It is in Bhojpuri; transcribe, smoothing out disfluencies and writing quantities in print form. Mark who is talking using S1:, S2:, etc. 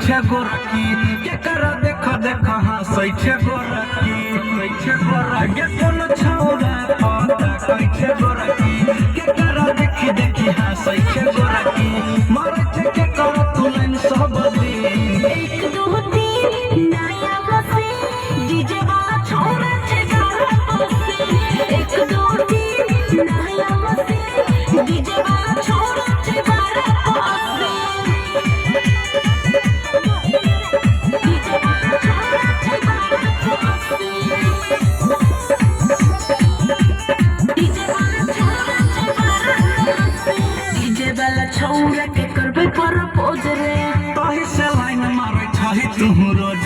S1: छे गोरकी केकरा देखो देखो हंसै छे गोरकी आगे कोन छौरा पता कहै छे गोरकी केकरा देखी देखी हंसै छे गोरकी मारै छे केकरा तुलन सब दिन
S2: 1 2 3 नया बसे डीजे वाला छौरा छे गाना बसे 1 2 3 नया बसे डीजे वाला छौरा छे गाना बसे डीजे वाला छौरा छे गाना बसे डीजे वाला छौरा छे गाना बसे डीजे वाला छौरा के करबे प्रपोज रे
S1: तही से लाइन मारै छही तू रोज